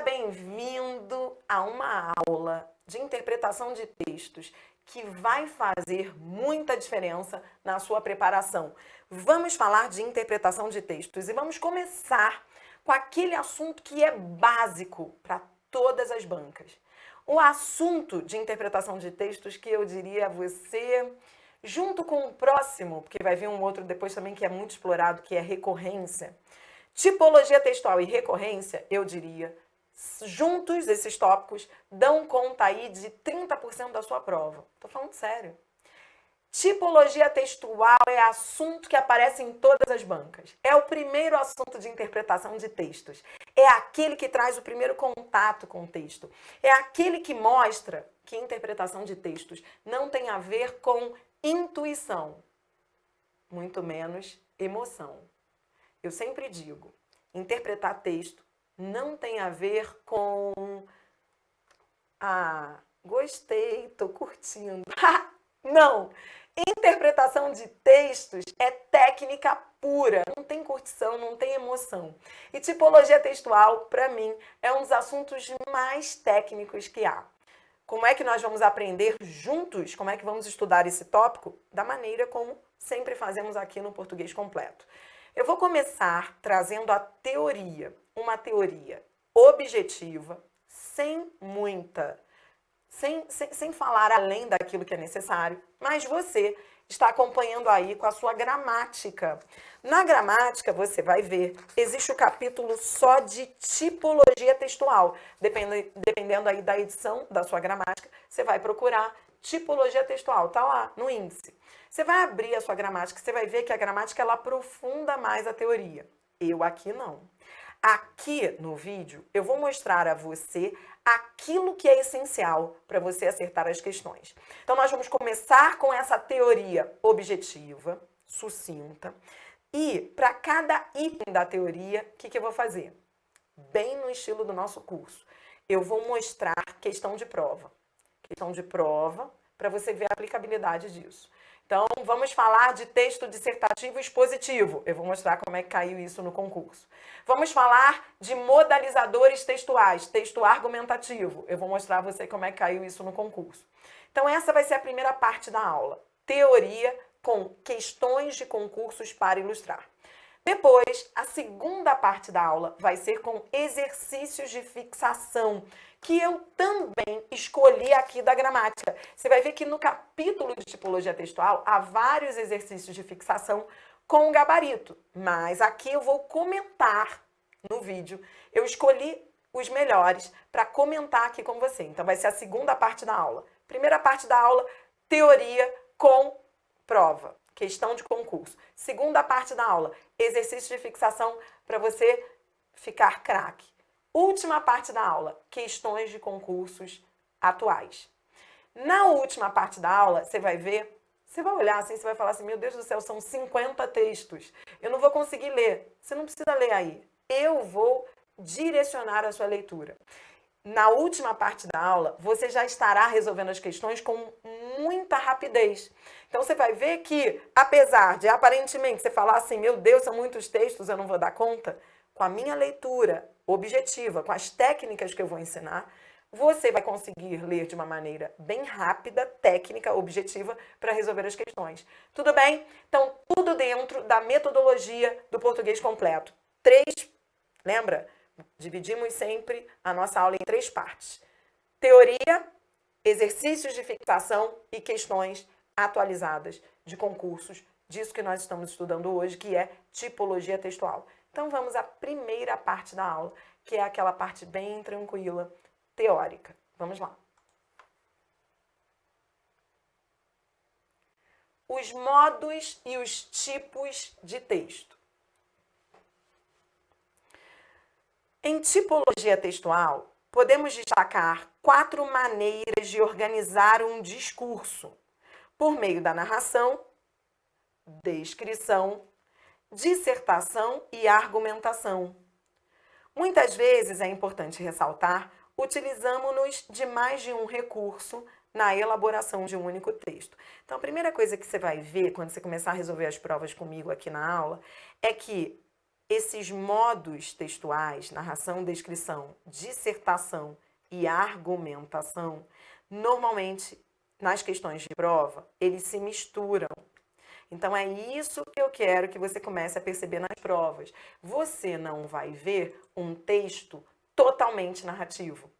bem-vindo a uma aula de interpretação de textos que vai fazer muita diferença na sua preparação. Vamos falar de interpretação de textos e vamos começar com aquele assunto que é básico para todas as bancas. O assunto de interpretação de textos que eu diria a você, junto com o próximo, porque vai vir um outro depois também que é muito explorado, que é recorrência. Tipologia textual e recorrência, eu diria, juntos esses tópicos dão conta aí de 30% da sua prova. Tô falando sério. Tipologia textual é assunto que aparece em todas as bancas. É o primeiro assunto de interpretação de textos. É aquele que traz o primeiro contato com o texto. É aquele que mostra que interpretação de textos não tem a ver com intuição, muito menos emoção. Eu sempre digo, interpretar texto não tem a ver com gostei, tô curtindo. Não! Interpretação de textos é técnica pura, não tem curtição, não tem emoção. E tipologia textual, para mim, é um dos assuntos mais técnicos que há. Como é que nós vamos aprender juntos? Como é que vamos estudar esse tópico? Da maneira como sempre fazemos aqui no Português Completo. Eu vou começar trazendo a teoria, uma teoria objetiva, sem falar além daquilo que é necessário, mas você está acompanhando aí com a sua gramática. Na gramática, você vai ver, existe o capítulo só de tipologia textual. Dependendo aí da edição da sua gramática, você vai procurar tipologia textual, tá lá no índice. Você vai abrir a sua gramática, você vai ver que a gramática ela aprofunda mais a teoria. Eu aqui não. Aqui no vídeo, eu vou mostrar a você aquilo que é essencial para você acertar as questões. Então, nós vamos começar com essa teoria objetiva, sucinta, e para cada item da teoria, o que eu vou fazer? Bem no estilo do nosso curso. Eu vou mostrar questão de prova. Questão de prova, para você ver a aplicabilidade disso. Então, vamos falar de texto dissertativo expositivo. Eu vou mostrar como é que caiu isso no concurso. Vamos falar de modalizadores textuais, texto argumentativo. Eu vou mostrar a você como é que caiu isso no concurso. Então, essa vai ser a primeira parte da aula. Teoria com questões de concursos para ilustrar. Depois, a segunda parte da aula vai ser com exercícios de fixação, que eu também escolhi aqui da gramática. Você vai ver que no capítulo de tipologia textual há vários exercícios de fixação com gabarito, mas aqui eu vou comentar no vídeo. Eu escolhi os melhores para comentar aqui com você. Então vai ser a segunda parte da aula. Primeira parte da aula, teoria com prova, questão de concurso. Segunda parte da aula, exercício de fixação para você ficar craque. Última parte da aula, questões de concursos atuais. Na última parte da aula, você vai ver, você vai olhar assim, você vai falar assim, meu Deus do céu, são 50 textos. Eu não vou conseguir ler. Você não precisa ler aí. Eu vou direcionar a sua leitura. Na última parte da aula, você já estará resolvendo as questões com muita rapidez. Então, você vai ver que, apesar de aparentemente você falar assim, meu Deus, são muitos textos, eu não vou dar conta, com a minha leitura objetiva, com as técnicas que eu vou ensinar, você vai conseguir ler de uma maneira bem rápida, técnica, objetiva, para resolver as questões. Tudo bem? Então, tudo dentro da metodologia do português completo. Lembra? Dividimos sempre a nossa aula em 3 partes. Teoria, exercícios de fixação e questões atualizadas de concursos, disso que nós estamos estudando hoje, que é tipologia textual. Então, vamos à primeira parte da aula, que é aquela parte bem tranquila, teórica. Vamos lá. Os modos e os tipos de texto. Em tipologia textual, podemos destacar 4 maneiras de organizar um discurso, por meio da narração, descrição, dissertação e argumentação. Muitas vezes é importante ressaltar, utilizamos-nos de mais de um recurso na elaboração de um único texto. Então, a primeira coisa que você vai ver quando você começar a resolver as provas comigo aqui na aula é que Esses modos textuais, narração, descrição, dissertação e argumentação, normalmente, nas questões de prova, eles se misturam. Então, é isso que eu quero que você comece a perceber nas provas. Você não vai ver um texto totalmente narrativo.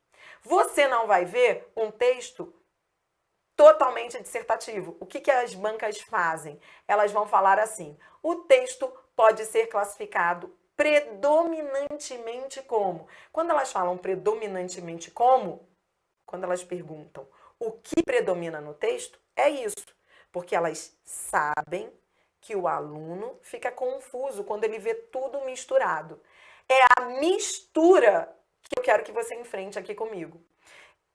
Você não vai ver um texto totalmente dissertativo. O que as bancas fazem? Elas vão falar assim: o texto pode ser classificado predominantemente como. Quando elas falam predominantemente como, quando elas perguntam o que predomina no texto, é isso. Porque elas sabem que o aluno fica confuso quando ele vê tudo misturado. É a mistura que eu quero que você enfrente aqui comigo.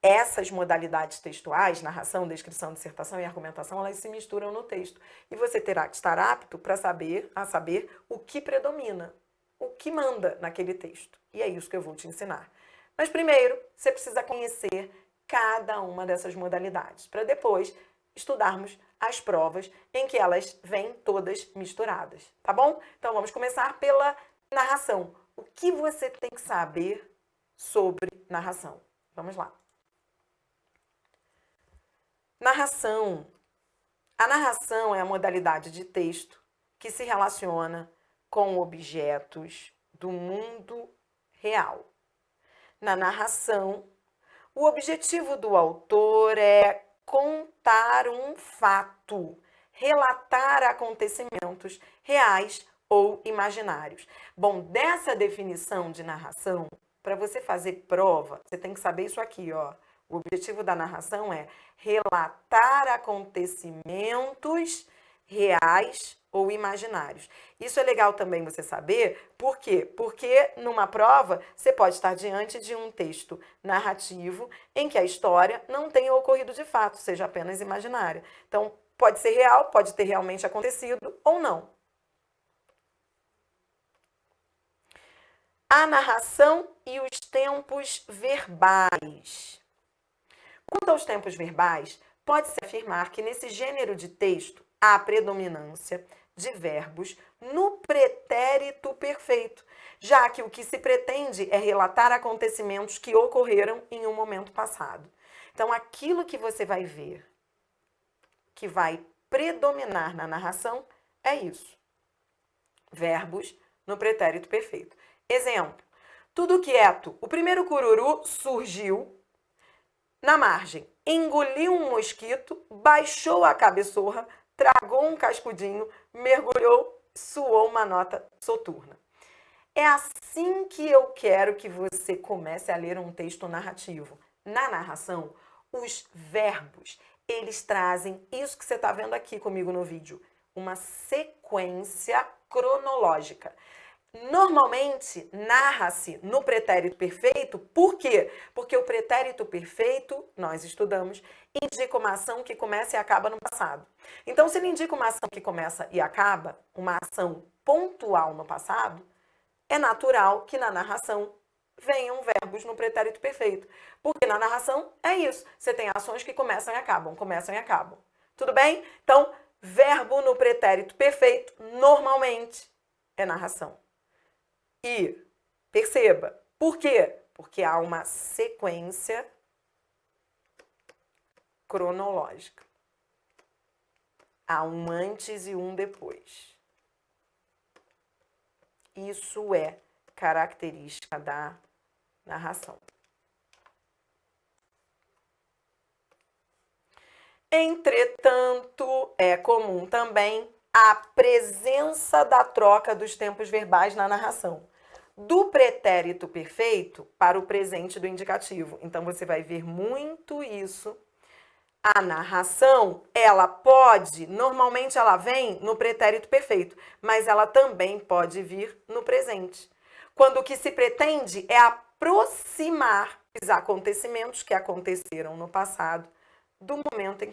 Essas modalidades textuais, narração, descrição, dissertação e argumentação, elas se misturam no texto. E você terá que estar apto para saber o que predomina, o que manda naquele texto. E é isso que eu vou te ensinar. Mas primeiro, você precisa conhecer cada uma dessas modalidades, para depois estudarmos as provas em que elas vêm todas misturadas, tá bom? Então vamos começar pela narração. O que você tem que saber sobre narração? Vamos lá. Narração. A narração é a modalidade de texto que se relaciona com objetos do mundo real. Na narração, o objetivo do autor é contar um fato, relatar acontecimentos reais ou imaginários. Bom, dessa definição de narração, para você fazer prova, você tem que saber isso aqui, ó. O objetivo da narração é relatar acontecimentos reais ou imaginários. Isso é legal também você saber, por quê? Porque numa prova você pode estar diante de um texto narrativo em que a história não tenha ocorrido de fato, seja apenas imaginária. Então, pode ser real, pode ter realmente acontecido ou não. A narração e os tempos verbais. Quanto aos tempos verbais, pode-se afirmar que nesse gênero de texto há predominância de verbos no pretérito perfeito, já que o que se pretende é relatar acontecimentos que ocorreram em um momento passado. Então, aquilo que você vai ver que vai predominar na narração é isso. Verbos no pretérito perfeito. Exemplo: tudo quieto, o primeiro cururu surgiu na margem, engoliu um mosquito, baixou a cabeçorra, tragou um cascudinho, mergulhou, suou uma nota soturna. É assim que eu quero que você comece a ler um texto narrativo. Na narração, os verbos, eles trazem isso que você está vendo aqui comigo no vídeo, uma sequência cronológica. Normalmente, narra-se no pretérito perfeito, por quê? Porque o pretérito perfeito, nós estudamos, indica uma ação que começa e acaba no passado. Então, se ele indica uma ação que começa e acaba, uma ação pontual no passado, é natural que na narração venham verbos no pretérito perfeito. Porque na narração é isso, você tem ações que começam e acabam, começam e acabam. Tudo bem? Então, verbo no pretérito perfeito, normalmente, é narração. E perceba, por quê? Porque há uma sequência cronológica. Há um antes e um depois. Isso é característica da narração. Entretanto, é comum também a presença da troca dos tempos verbais na narração, do pretérito perfeito para o presente do indicativo. Então, você vai ver muito isso. A narração, ela pode, normalmente ela vem no pretérito perfeito, mas ela também pode vir no presente. Quando o que se pretende é aproximar os acontecimentos que aconteceram no passado do momento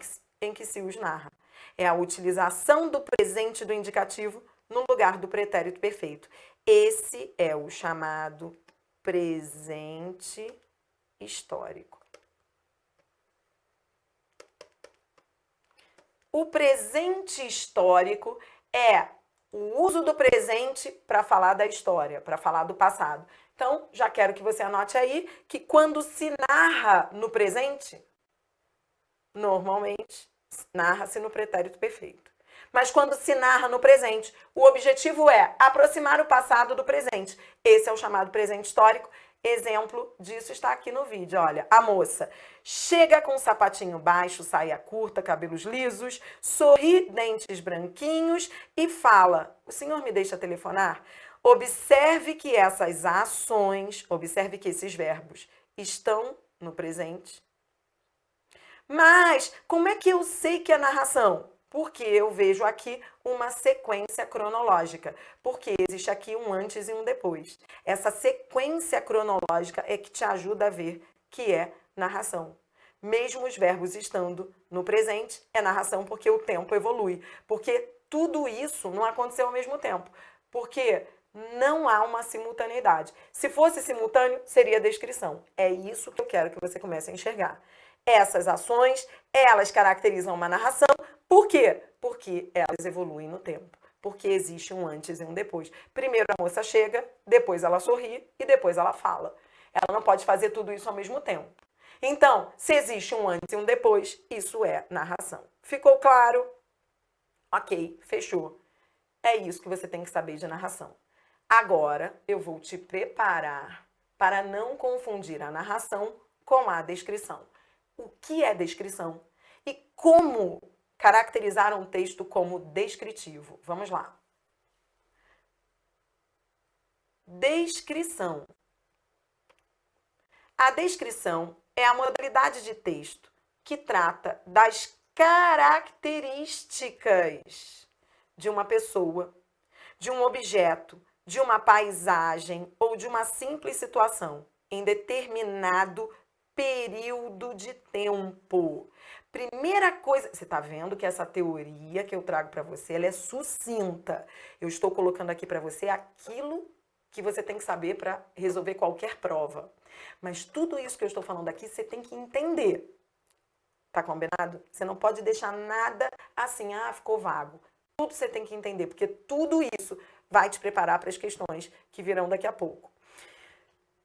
em que se os narra. É a utilização do presente do indicativo no lugar do pretérito perfeito. Esse é o chamado presente histórico. O presente histórico é o uso do presente para falar da história, para falar do passado. Então, já quero que você anote aí que quando se narra no presente, normalmente narra-se no pretérito perfeito. Mas quando se narra no presente, o objetivo é aproximar o passado do presente. Esse é o chamado presente histórico. Exemplo disso está aqui no vídeo. Olha, a moça chega com um sapatinho baixo, saia curta, cabelos lisos, sorri, dentes branquinhos e fala: "O senhor me deixa telefonar?" Observe que essas ações, observe que esses verbos estão no presente. Mas como é que eu sei que é narração? Porque eu vejo aqui uma sequência cronológica, porque existe aqui um antes e um depois. Essa sequência cronológica é que te ajuda a ver que é narração. Mesmo os verbos estando no presente, é narração porque o tempo evolui. Porque tudo isso não aconteceu ao mesmo tempo. Porque não há uma simultaneidade. Se fosse simultâneo, seria descrição. É isso que eu quero que você comece a enxergar. Essas ações, elas caracterizam uma narração. Por quê? Porque elas evoluem no tempo. Porque existe um antes e um depois. Primeiro a moça chega, depois ela sorri e depois ela fala. Ela não pode fazer tudo isso ao mesmo tempo. Então, se existe um antes e um depois, isso é narração. Ficou claro? Ok, fechou. É isso que você tem que saber de narração. Agora, eu vou te preparar para não confundir a narração com a descrição. O que é descrição? E como caracterizar um texto como descritivo? Vamos lá. Descrição. A descrição é a modalidade de texto que trata das características de uma pessoa, de um objeto, de uma paisagem ou de uma simples situação em determinado período de tempo. Primeira coisa, você está vendo que essa teoria que eu trago para você, ela é sucinta. Eu estou colocando aqui para você aquilo que você tem que saber para resolver qualquer prova. Mas tudo isso que eu estou falando aqui, você tem que entender. Tá combinado? Você não pode deixar nada assim, ficou vago. Tudo você tem que entender, porque tudo isso vai te preparar para as questões que virão daqui a pouco.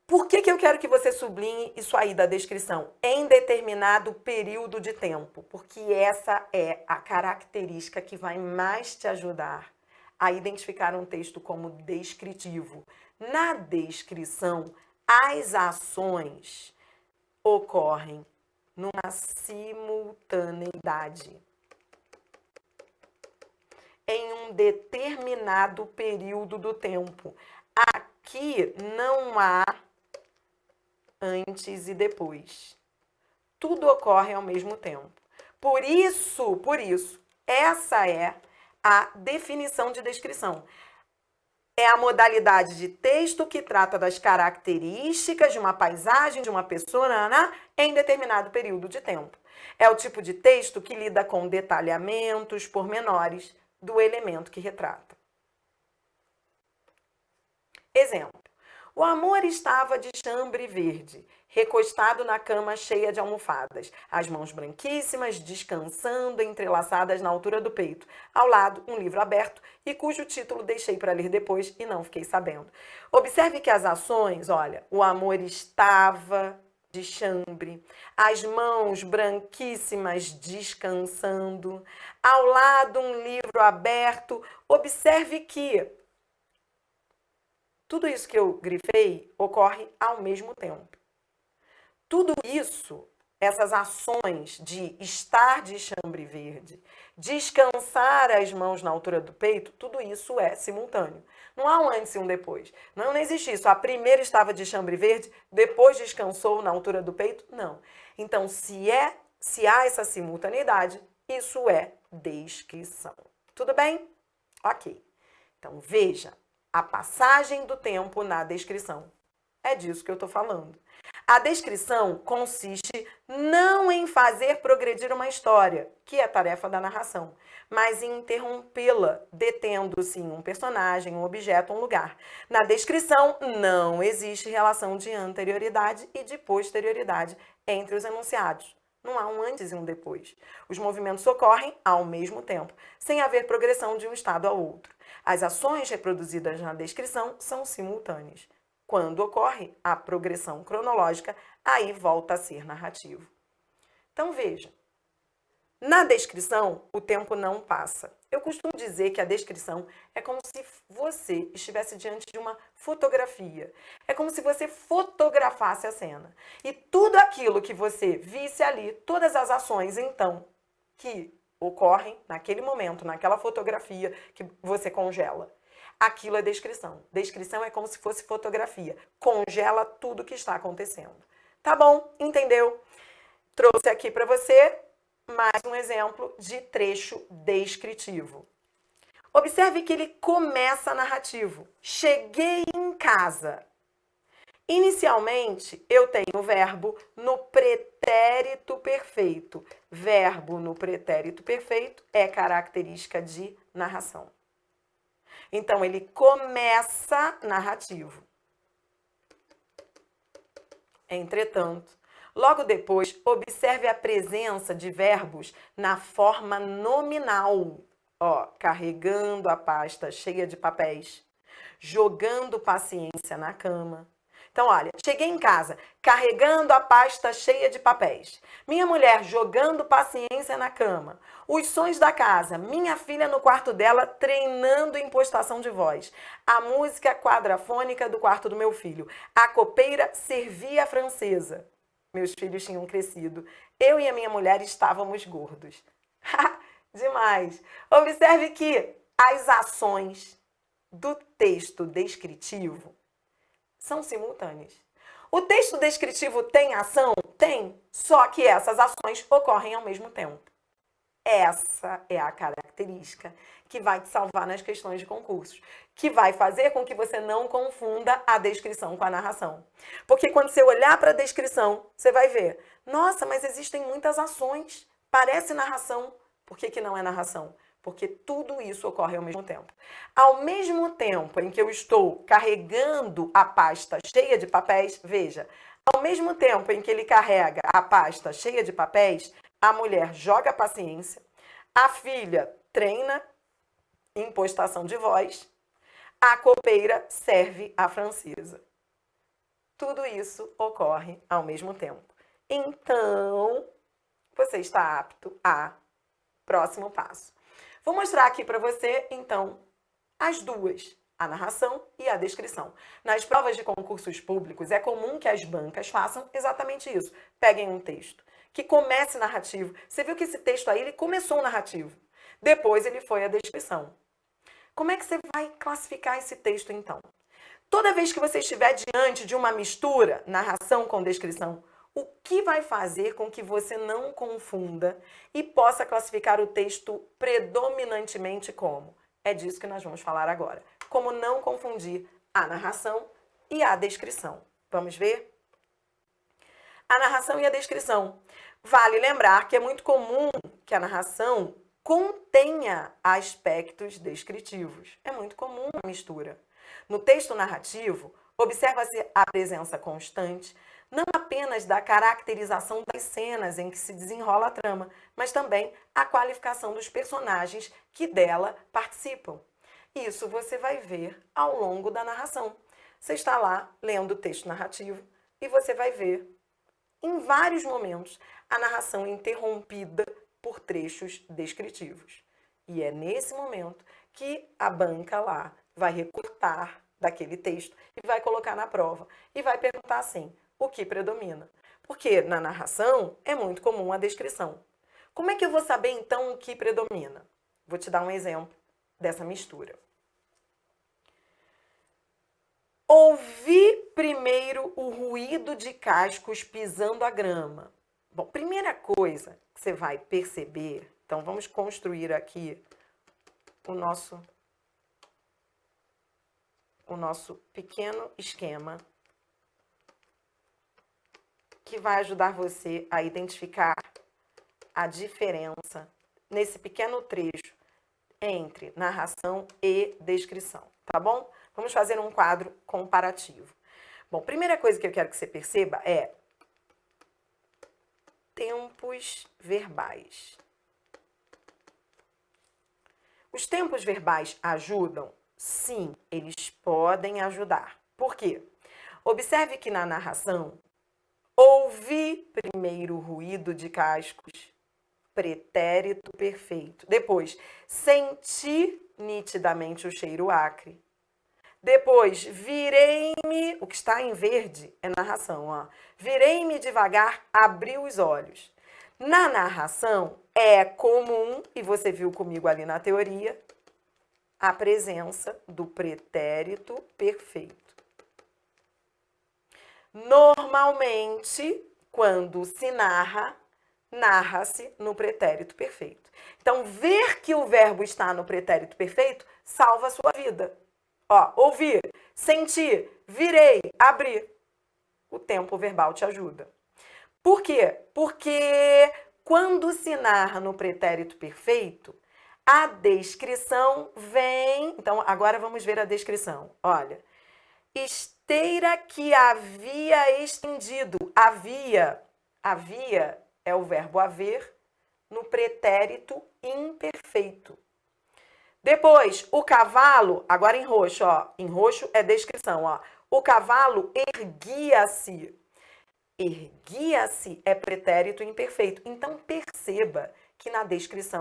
Por que eu quero que você sublinhe isso aí da descrição? Em determinado período de tempo. Porque essa é a característica que vai mais te ajudar a identificar um texto como descritivo. Na descrição, as ações ocorrem numa simultaneidade. Em um determinado período do tempo. Aqui não há antes e depois. Tudo ocorre ao mesmo tempo. Por isso, essa é a definição de descrição. É a modalidade de texto que trata das características de uma paisagem, de uma pessoa, em determinado período de tempo. É o tipo de texto que lida com detalhamentos, pormenores do elemento que retrata. Exemplo. O amor estava de chambre verde, recostado na cama cheia de almofadas, as mãos branquíssimas, descansando, entrelaçadas na altura do peito. Ao lado, um livro aberto e cujo título deixei para ler depois e não fiquei sabendo. Observe que as ações, olha, o amor estava de chambre, as mãos branquíssimas descansando, ao lado um livro aberto. Observe que tudo isso que eu grifei ocorre ao mesmo tempo. Tudo isso, essas ações de estar de chambre verde, descansar as mãos na altura do peito, tudo isso é simultâneo. Não há um antes e um depois. Não existe isso. A primeira estava de chambre verde, depois descansou na altura do peito. Não. Então, se há essa simultaneidade, isso é descrição. Tudo bem? Ok. Então, veja. A passagem do tempo na descrição. É disso que eu estou falando. A descrição consiste não em fazer progredir uma história, que é a tarefa da narração, mas em interrompê-la, detendo-se em um personagem, um objeto, um lugar. Na descrição, não existe relação de anterioridade e de posterioridade entre os enunciados. Não há um antes e um depois. Os movimentos ocorrem ao mesmo tempo, sem haver progressão de um estado ao outro. As ações reproduzidas na descrição são simultâneas. Quando ocorre a progressão cronológica, aí volta a ser narrativo. Então veja, na descrição o tempo não passa. Eu costumo dizer que a descrição é como se você estivesse diante de uma fotografia. É como se você fotografasse a cena. E tudo aquilo que você visse ali, todas as ações então que ocorrem naquele momento, naquela fotografia que você congela. Aquilo é descrição. Descrição é como se fosse fotografia. Congela tudo que está acontecendo. Tá bom? Entendeu? Trouxe aqui para você mais um exemplo de trecho descritivo. Observe que ele começa narrativo. Cheguei em casa. Inicialmente, eu tenho o verbo no pretérito perfeito. Verbo no pretérito perfeito é característica de narração. Então, ele começa narrativo. Entretanto, logo depois, observe a presença de verbos na forma nominal. Ó, carregando a pasta cheia de papéis, jogando paciência na cama. Então, olha, cheguei em casa, carregando a pasta cheia de papéis. Minha mulher jogando paciência na cama. Os sons da casa, minha filha no quarto dela treinando impostação de voz. A música quadrafônica do quarto do meu filho. A copeira servia a francesa. Meus filhos tinham crescido. Eu e a minha mulher estávamos gordos. Demais! Observe que as ações do texto descritivo são simultâneas. O texto descritivo tem ação? Tem, só que essas ações ocorrem ao mesmo tempo. Essa é a característica que vai te salvar nas questões de concursos, que vai fazer com que você não confunda a descrição com a narração. Porque quando você olhar para a descrição, você vai ver, nossa, mas existem muitas ações, parece narração. Por que não é narração? Porque tudo isso ocorre ao mesmo tempo. Ao mesmo tempo em que eu estou carregando a pasta cheia de papéis, veja, ao mesmo tempo em que ele carrega a pasta cheia de papéis, a mulher joga paciência, a filha treina impostação de voz, a copeira serve a francesa. Tudo isso ocorre ao mesmo tempo. Então, você está apto a próximo passo. Vou mostrar aqui para você, então, as duas, a narração e a descrição. Nas provas de concursos públicos, é comum que as bancas façam exatamente isso. Peguem um texto que comece narrativo. Você viu que esse texto aí, ele começou narrativo. Depois ele foi a descrição. Como é que você vai classificar esse texto, então? Toda vez que você estiver diante de uma mistura, narração com descrição, o que vai fazer com que você não confunda e possa classificar o texto predominantemente como? É disso que nós vamos falar agora. Como não confundir a narração e a descrição. Vamos ver? A narração e a descrição. Vale lembrar que é muito comum que a narração contenha aspectos descritivos. É muito comum a mistura. No texto narrativo, observa-se a presença constante não apenas da caracterização das cenas em que se desenrola a trama, mas também a qualificação dos personagens que dela participam. Isso você vai ver ao longo da narração. Você está lá lendo o texto narrativo e você vai ver, em vários momentos, a narração interrompida por trechos descritivos. E é nesse momento que a banca lá vai recortar daquele texto e vai colocar na prova. E vai perguntar assim, o que predomina? Porque na narração é muito comum a descrição. Como é que eu vou saber então o que predomina? Vou te dar um exemplo dessa mistura. Ouvi primeiro o ruído de cascos pisando a grama. Bom, primeira coisa que você vai perceber, então vamos construir aqui o nosso pequeno esquema que vai ajudar você a identificar a diferença nesse pequeno trecho entre narração e descrição, tá bom? Vamos fazer um quadro comparativo. Bom, primeira coisa que eu quero que você perceba é tempos verbais. Os tempos verbais ajudam? Sim, eles podem ajudar. Por quê? Observe que na narração, ouvi primeiro o ruído de cascos, pretérito perfeito. Depois, senti nitidamente o cheiro acre. Depois, virei-me, o que está em verde é narração, ó. Virei-me devagar, abri os olhos. Na narração, é comum, e você viu comigo ali na teoria, a presença do pretérito perfeito. Normalmente, quando se narra, narra-se no pretérito perfeito. Então, ver que o verbo está no pretérito perfeito salva a sua vida. Ó, ouvir, sentir, virei, abrir. O tempo verbal te ajuda. Por quê? Porque quando se narra no pretérito perfeito, a descrição vem... Então, agora vamos ver a descrição. Olha, esteira que havia estendido. Havia é o verbo haver no pretérito imperfeito. Depois, o cavalo, agora em roxo, ó. Em roxo é descrição, ó. O cavalo erguia-se. Erguia-se é pretérito imperfeito. Então, perceba que na descrição,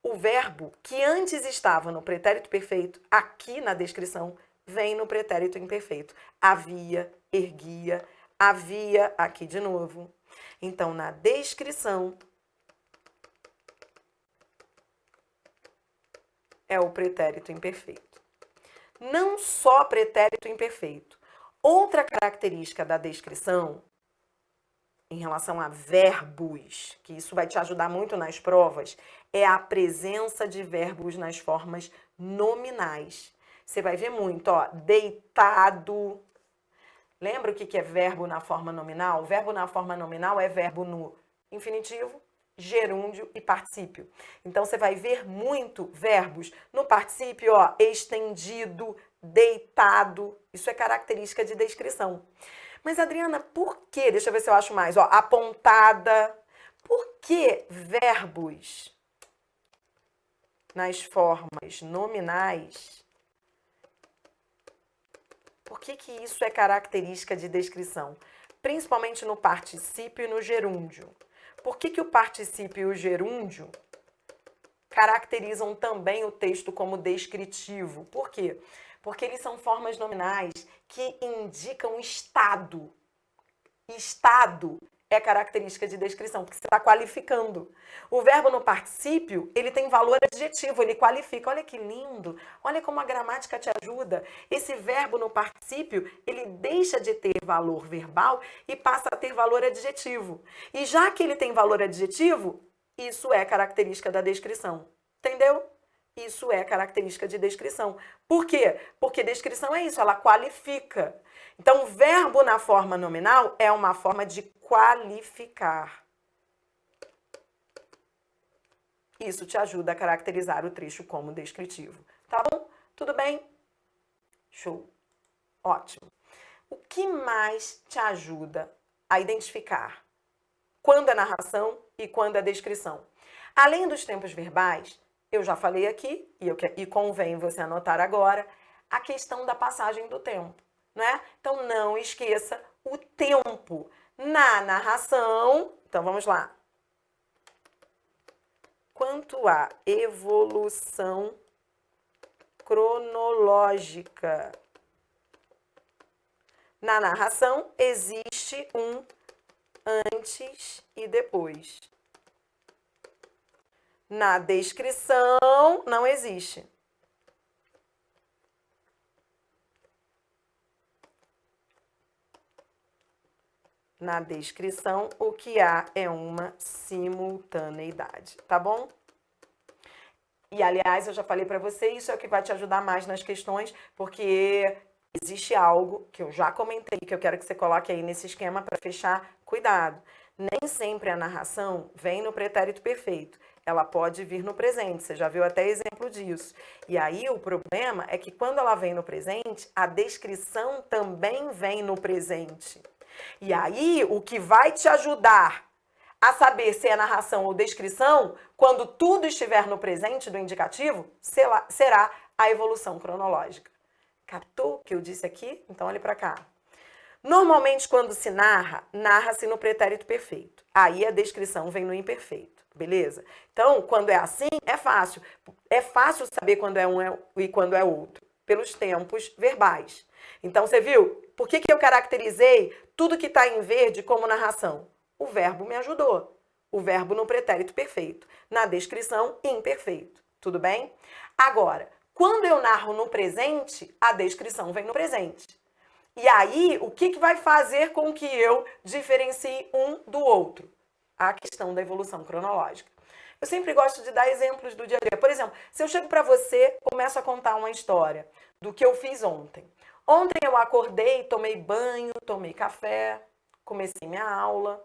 o verbo que antes estava no pretérito perfeito, aqui na descrição, vem no pretérito imperfeito. Havia, erguia, havia, aqui de novo. Então, na descrição, é o pretérito imperfeito. Não só pretérito imperfeito. Outra característica da descrição, em relação a verbos, que isso vai te ajudar muito nas provas, é a presença de verbos nas formas nominais. Você vai ver muito, ó, deitado. Lembra o que é verbo na forma nominal? Verbo na forma nominal é verbo no infinitivo, gerúndio e particípio. Então, você vai ver muito verbos no particípio, ó, estendido, deitado. Isso é característica de descrição. Mas, Adriana, por quê? Deixa eu ver se eu acho mais. Ó, apontada. Por que verbos nas formas nominais? Por que isso é característica de descrição? Principalmente no particípio e no gerúndio. Por que o particípio e o gerúndio caracterizam também o texto como descritivo? Por quê? Porque eles são formas nominais que indicam estado. Estado é característica de descrição, porque você está qualificando. O verbo no particípio, ele tem valor adjetivo, ele qualifica. Olha que lindo, olha como a gramática te ajuda. Esse verbo no particípio, ele deixa de ter valor verbal e passa a ter valor adjetivo. E já que ele tem valor adjetivo, isso é característica da descrição. Entendeu? Isso é característica de descrição. Por quê? Porque descrição é isso, ela qualifica. Então, o verbo na forma nominal é uma forma de qualificar. Isso te ajuda a caracterizar o trecho como descritivo. Tá bom? Tudo bem? Show. Ótimo. O que mais te ajuda a identificar quando é narração e quando é descrição? Além dos tempos verbais, eu já falei aqui, e convém você anotar agora, a questão da passagem do tempo, né? Então, não esqueça o tempo na narração. Então, vamos lá. Quanto à evolução cronológica, na narração existe um antes e depois. Na descrição, não existe. Na descrição, o que há é uma simultaneidade, tá bom? E, aliás, eu já falei para você, isso é o que vai te ajudar mais nas questões, porque existe algo que eu já comentei, que eu quero que você coloque aí nesse esquema para fechar. Cuidado, nem sempre a narração vem no pretérito perfeito. Ela pode vir no presente, você já viu até exemplo disso. E aí o problema é que quando ela vem no presente, a descrição também vem no presente. E aí o que vai te ajudar a saber se é narração ou descrição, quando tudo estiver no presente do indicativo, será a evolução cronológica. Captou o que eu disse aqui? Então, olhe para cá. Normalmente, quando se narra, narra-se no pretérito perfeito. Aí a descrição vem no imperfeito, beleza? Então, quando é assim, é fácil. É fácil saber quando é um e quando é outro, pelos tempos verbais. Então, você viu? Por que eu caracterizei tudo que está em verde como narração? O verbo me ajudou. O verbo no pretérito perfeito. Na descrição, imperfeito. Tudo bem? Agora, quando eu narro no presente, a descrição vem no presente. E aí, o que vai fazer com que eu diferencie um do outro? A questão da evolução cronológica. Eu sempre gosto de dar exemplos do dia a dia. Por exemplo, se eu chego para você, começo a contar uma história do que eu fiz ontem. Ontem eu acordei, tomei banho, tomei café, comecei minha aula.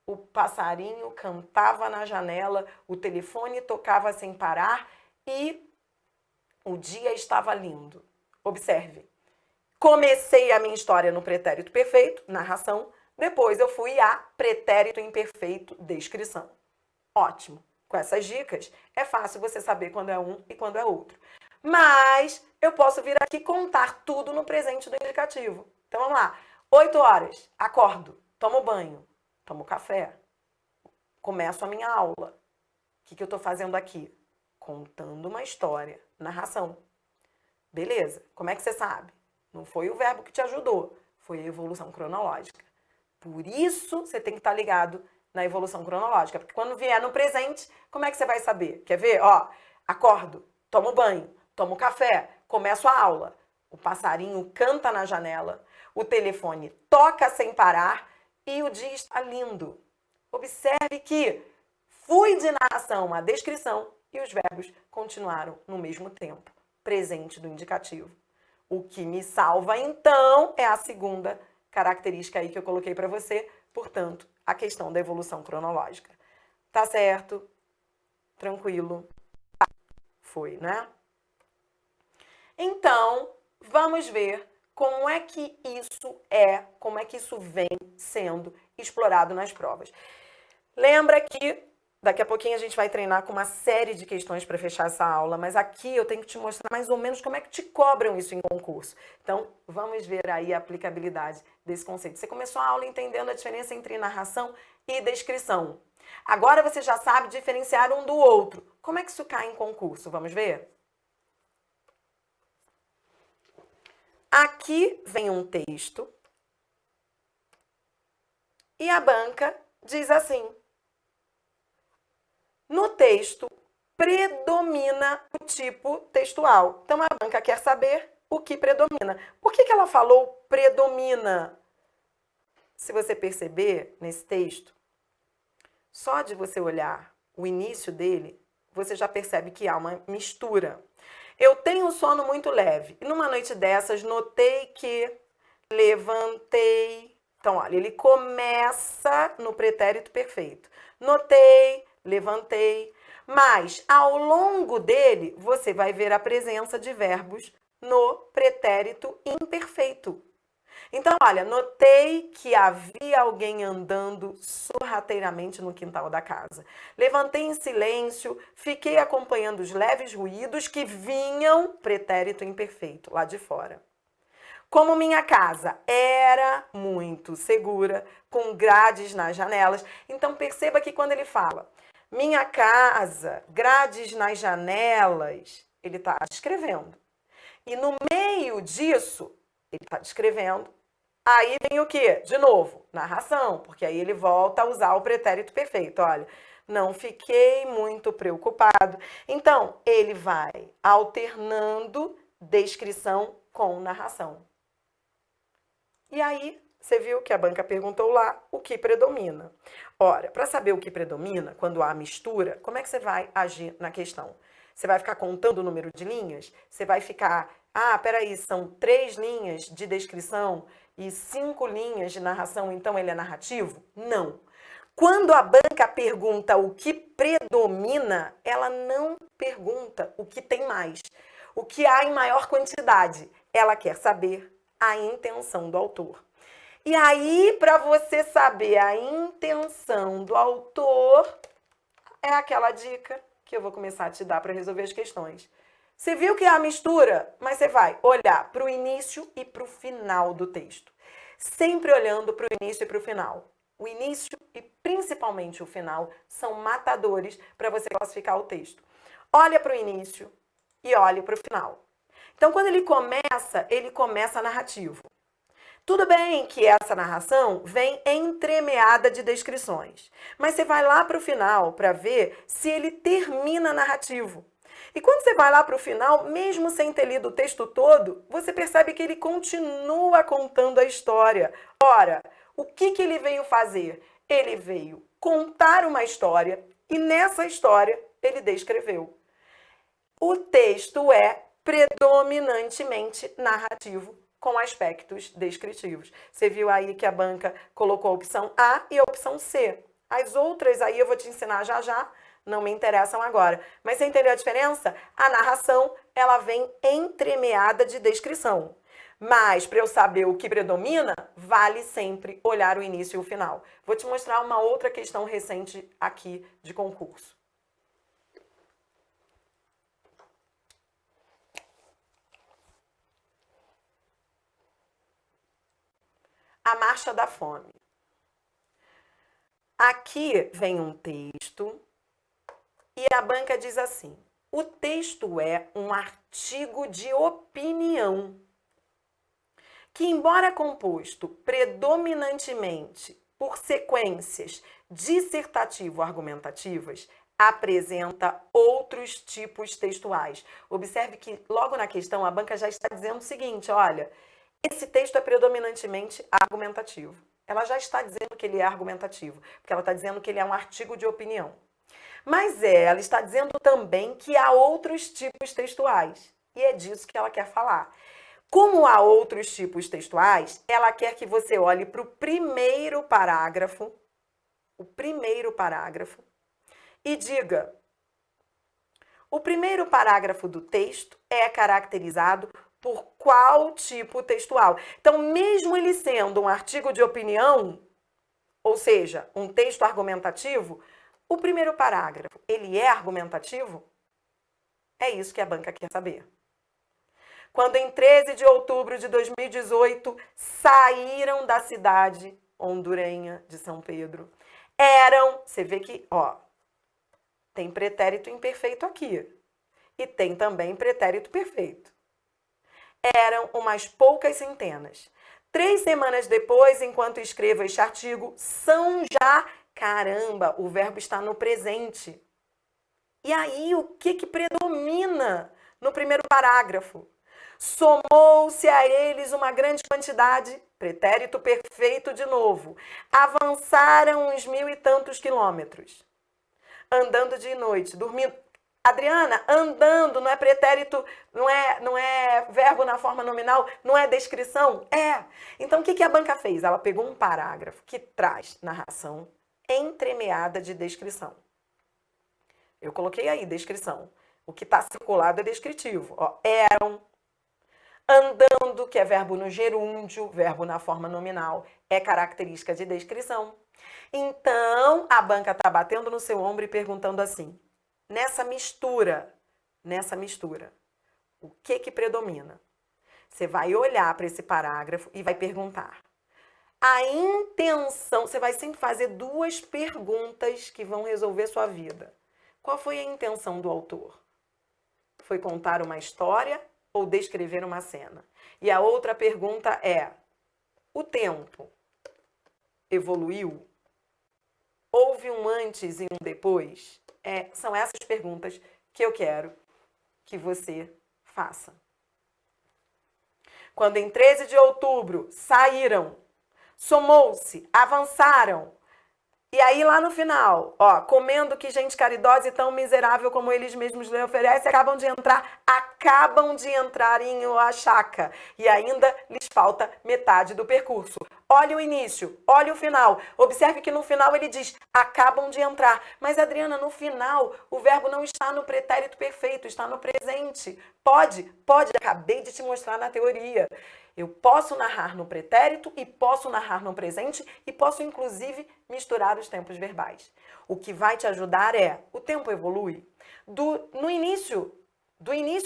O passarinho cantava na janela, o telefone tocava sem parar e o dia estava lindo. Observe. Comecei a minha história no pretérito perfeito, narração. Depois eu fui a pretérito imperfeito, descrição. Ótimo. Com essas dicas, é fácil você saber quando é um e quando é outro. Mas eu posso vir aqui contar tudo no presente do indicativo. Então vamos lá. 8 horas, acordo, tomo banho, tomo café, começo a minha aula. O que eu estou fazendo aqui? Contando uma história, narração. Beleza? Como é que você sabe? Não foi o verbo que te ajudou, foi a evolução cronológica. Por isso, você tem que estar ligado na evolução cronológica, porque quando vier no presente, como é que você vai saber? Quer ver? Ó, acordo, tomo banho, tomo café, começo a aula. O passarinho canta na janela, o telefone toca sem parar e o dia está lindo. Observe que fui de narração à descrição e os verbos continuaram no mesmo tempo, presente do indicativo. O que me salva, então, é a segunda característica aí que eu coloquei para você, portanto, a questão da evolução cronológica. Tá certo? Tranquilo? Foi, né? Então, vamos ver como é que isso vem sendo explorado nas provas. Lembra que daqui a pouquinho a gente vai treinar com uma série de questões para fechar essa aula, mas aqui eu tenho que te mostrar mais ou menos como é que te cobram isso em concurso. Então, vamos ver aí a aplicabilidade desse conceito. Você começou a aula entendendo a diferença entre narração e descrição. Agora você já sabe diferenciar um do outro. Como é que isso cai em concurso? Vamos ver? Aqui vem um texto e a banca diz assim: no texto, predomina o tipo textual. Então, a banca quer saber o que predomina. Por que ela falou predomina? Se você perceber nesse texto, só de você olhar o início dele, você já percebe que há uma mistura. Eu tenho um sono muito leve. E numa noite dessas, notei que levantei. Então, olha, ele começa no pretérito perfeito. Notei, levantei, mas ao longo dele você vai ver a presença de verbos no pretérito imperfeito. Então, olha, notei que havia alguém andando sorrateiramente no quintal da casa. Levantei em silêncio, fiquei acompanhando os leves ruídos que vinham, pretérito imperfeito, lá de fora. Como minha casa era muito segura, com grades nas janelas, então perceba que quando ele fala minha casa, grades nas janelas, ele está descrevendo. E no meio disso, ele está descrevendo. Aí vem o quê? De novo, narração, porque aí ele volta a usar o pretérito perfeito. Olha, não fiquei muito preocupado. Então, ele vai alternando descrição com narração. E aí, você viu que a banca perguntou lá o que predomina. Ora, para saber o que predomina, quando há mistura, como é que você vai agir na questão? Você vai ficar contando o número de linhas? Você vai ficar, peraí, são 3 linhas de descrição e 5 linhas de narração, então ele é narrativo? Não. Quando a banca pergunta o que predomina, ela não pergunta o que tem mais, o que há em maior quantidade. Ela quer saber a intenção do autor. E aí, para você saber a intenção do autor, é aquela dica que eu vou começar a te dar para resolver as questões. Você viu que é a mistura, mas você vai olhar para o início e para o final do texto. Sempre olhando para o início e para o final. O início e principalmente o final são matadores para você classificar o texto. Olha para o início e olhe para o final. Então, quando ele começa narrativo. Tudo bem que essa narração vem entremeada de descrições, mas você vai lá para o final para ver se ele termina narrativo. E quando você vai lá para o final, mesmo sem ter lido o texto todo, você percebe que ele continua contando a história. Ora, o que ele veio fazer? Ele veio contar uma história e nessa história ele descreveu. O texto é predominantemente narrativo, com aspectos descritivos. Você viu aí que a banca colocou a opção A e a opção C. As outras aí eu vou te ensinar já já, não me interessam agora. Mas você entendeu a diferença? A narração, ela vem entremeada de descrição. Mas para eu saber o que predomina, vale sempre olhar o início e o final. Vou te mostrar uma outra questão recente aqui de concurso. A Marcha da Fome. Aqui vem um texto e a banca diz assim: o texto é um artigo de opinião que, embora composto predominantemente por sequências dissertativo-argumentativas, apresenta outros tipos textuais. Observe que logo na questão a banca já está dizendo o seguinte, olha, esse texto é predominantemente argumentativo. Ela já está dizendo que ele é argumentativo, porque ela está dizendo que ele é um artigo de opinião. Mas ela está dizendo também que há outros tipos textuais. E é disso que ela quer falar. Como há outros tipos textuais, ela quer que você olhe para o primeiro parágrafo, e diga: o primeiro parágrafo do texto é caracterizado por qual tipo textual? Então, mesmo ele sendo um artigo de opinião, ou seja, um texto argumentativo, o primeiro parágrafo, ele é argumentativo? É isso que a banca quer saber. Quando em 13 de outubro de 2018 saíram da cidade hondurenha de São Pedro, você vê que, tem pretérito imperfeito aqui e tem também pretérito perfeito. Eram umas poucas centenas. 3 semanas depois, enquanto escrevo este artigo, são já... Caramba, o verbo está no presente. E aí, o que predomina no primeiro parágrafo? Somou-se a eles uma grande quantidade, pretérito perfeito de novo. Avançaram uns 1000 e tantos quilômetros. Andando de noite, dormindo... Adriana, andando não é pretérito, não é verbo na forma nominal, não é descrição? É. Então, o que a banca fez? Ela pegou um parágrafo que traz narração entremeada de descrição. Eu coloquei aí descrição. O que está circulado é descritivo. Eram, andando, que é verbo no gerúndio, verbo na forma nominal, é característica de descrição. Então, a banca está batendo no seu ombro e perguntando assim: nessa mistura, o que predomina? Você vai olhar para esse parágrafo e vai perguntar. A intenção, você vai sempre fazer 2 perguntas que vão resolver sua vida. Qual foi a intenção do autor? Foi contar uma história ou descrever uma cena? E a outra pergunta é: o tempo evoluiu? Houve um antes e um depois? São essas perguntas que eu quero que você faça. Quando em 13 de outubro saíram, somou-se, avançaram, e aí lá no final, comendo que gente caridosa e tão miserável como eles mesmos lhe oferecem, acabam de entrar em Oaxaca, e ainda lhes falta metade do percurso. Olha o início, olha o final. Observe que no final ele diz, acabam de entrar. Mas, Adriana, no final, o verbo não está no pretérito perfeito, está no presente. Pode, acabei de te mostrar na teoria. Eu posso narrar no pretérito e posso narrar no presente e posso, inclusive, misturar os tempos verbais. O que vai te ajudar é, o tempo evolui. Do início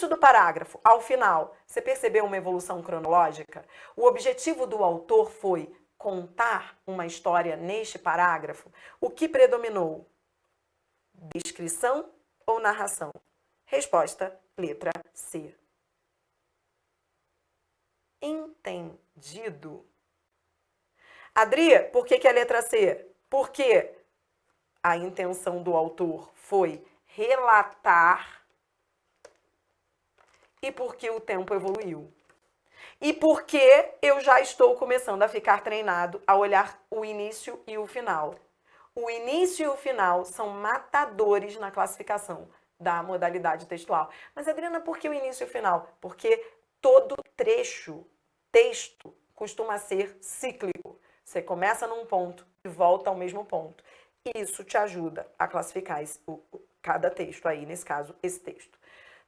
do parágrafo ao final, você percebeu uma evolução cronológica? O objetivo do autor foi contar uma história neste parágrafo. O que predominou? Descrição ou narração? Resposta, letra C. Entendido? Adri, por que a letra C? Porque a intenção do autor foi relatar e porque o tempo evoluiu. E porque eu já estou começando a ficar treinado a olhar o início e o final. O início e o final são matadores na classificação da modalidade textual. Mas, Adriana, por que o início e o final? Porque todo texto, costuma ser cíclico. Você começa num ponto e volta ao mesmo ponto. E isso te ajuda a classificar cada texto aí, nesse caso, esse texto.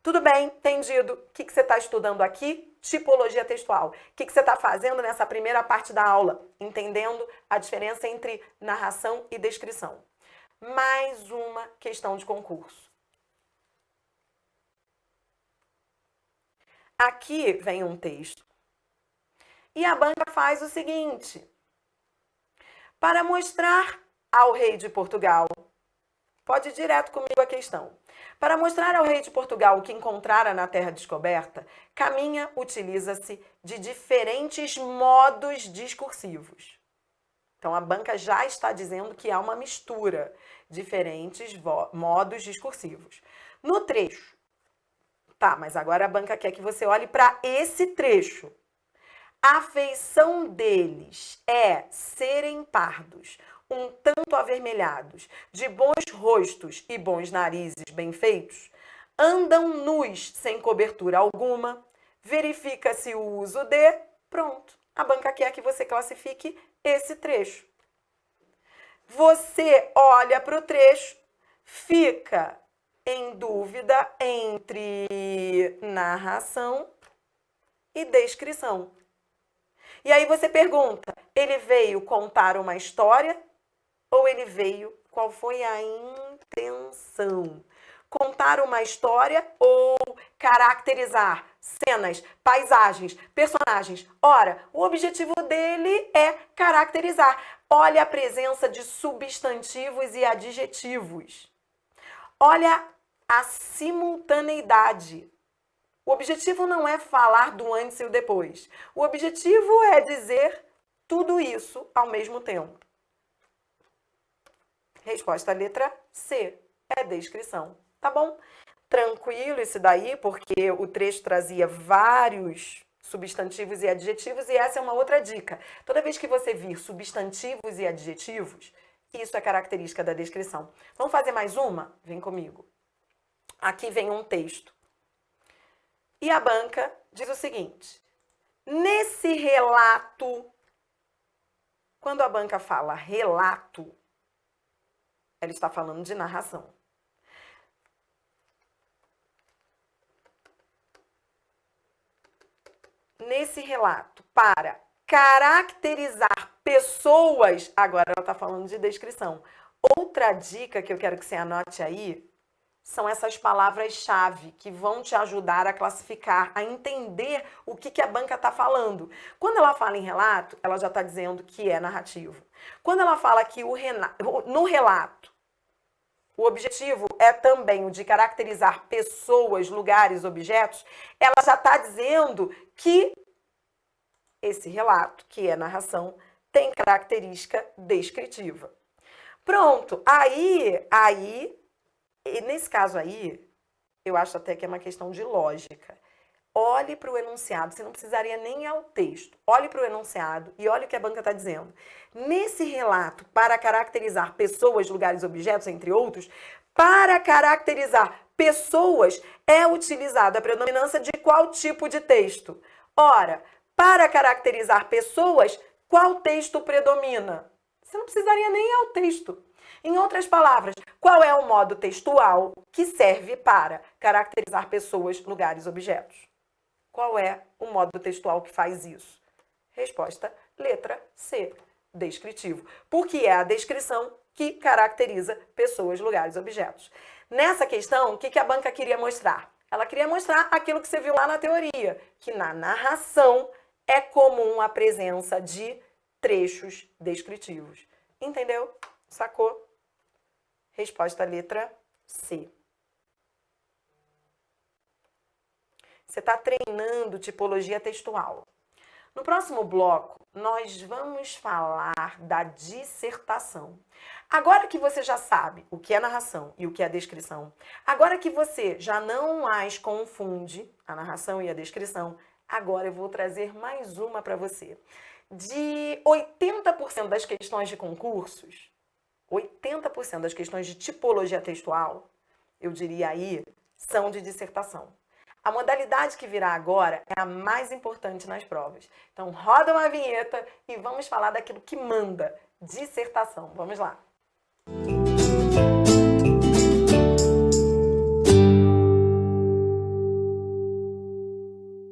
Tudo bem? Entendido? O que você está estudando aqui? Tipologia textual. O que você está fazendo nessa primeira parte da aula? Entendendo a diferença entre narração e descrição. Mais uma questão de concurso. Aqui vem um texto. E a banca faz o seguinte. Para mostrar ao rei de Portugal, pode ir direto comigo a questão. Para mostrar ao rei de Portugal o que encontrara na terra descoberta, Caminha utiliza-se de diferentes modos discursivos. Então, a banca já está dizendo que há uma mistura, diferentes modos discursivos. No trecho, tá, mas agora a banca quer que você olhe para esse trecho. A feição deles é serem pardos, um tanto avermelhados, de bons rostos e bons narizes bem feitos, andam nus sem cobertura alguma, verifica-se o uso de... Pronto, a banca quer que você classifique esse trecho. Você olha para o trecho, fica em dúvida entre narração e descrição. E aí você pergunta, ele veio contar uma história ou ele veio, qual foi a intenção? Contar uma história ou caracterizar cenas, paisagens, personagens? Ora, o objetivo dele é caracterizar. Olha a presença de substantivos e adjetivos. Olha a simultaneidade. O objetivo não é falar do antes e o depois. O objetivo é dizer tudo isso ao mesmo tempo. Resposta letra C, é descrição. Tá bom? Tranquilo isso daí, porque o trecho trazia vários substantivos e adjetivos, e essa é uma outra dica. Toda vez que você vir substantivos e adjetivos, isso é característica da descrição. Vamos fazer mais uma? Vem comigo. Aqui vem um texto. E a banca diz o seguinte, nesse relato, quando a banca fala relato, ela está falando de narração. Nesse relato, para caracterizar pessoas, agora ela está falando de descrição. Outra dica que eu quero que você anote aí, são essas palavras-chave que vão te ajudar a classificar, a entender o que a banca está falando. Quando ela fala em relato, ela já está dizendo que é narrativo. Quando ela fala que no relato, o objetivo é também o de caracterizar pessoas, lugares, objetos, ela já está dizendo que esse relato, que é narração, tem característica descritiva. Pronto, e nesse caso aí, eu acho até que é uma questão de lógica. Olhe para o enunciado, você não precisaria nem ir ao texto. Olhe para o enunciado e olhe o que a banca está dizendo. Nesse relato, para caracterizar pessoas, lugares, objetos, entre outros, para caracterizar pessoas é utilizada a predominância de qual tipo de texto? Ora, para caracterizar pessoas, qual texto predomina? Você não precisaria nem ir ao texto. Em outras palavras, qual é o modo textual que serve para caracterizar pessoas, lugares, objetos? Qual é o modo textual que faz isso? Resposta, letra C, descritivo. Porque é a descrição que caracteriza pessoas, lugares, objetos. Nessa questão, o que a banca queria mostrar? Ela queria mostrar aquilo que você viu lá na teoria, que na narração é comum a presença de trechos descritivos. Entendeu? Sacou? Resposta letra C. Você está treinando tipologia textual. No próximo bloco, nós vamos falar da dissertação. Agora que você já sabe o que é narração e o que é descrição, agora que você já não mais confunde a narração e a descrição, agora eu vou trazer mais uma para você. De 80% das questões de concursos, 80% das questões de tipologia textual, eu diria aí, são de dissertação. A modalidade que virá agora é a mais importante nas provas. Então, roda uma vinheta e vamos falar daquilo que manda, dissertação. Vamos lá.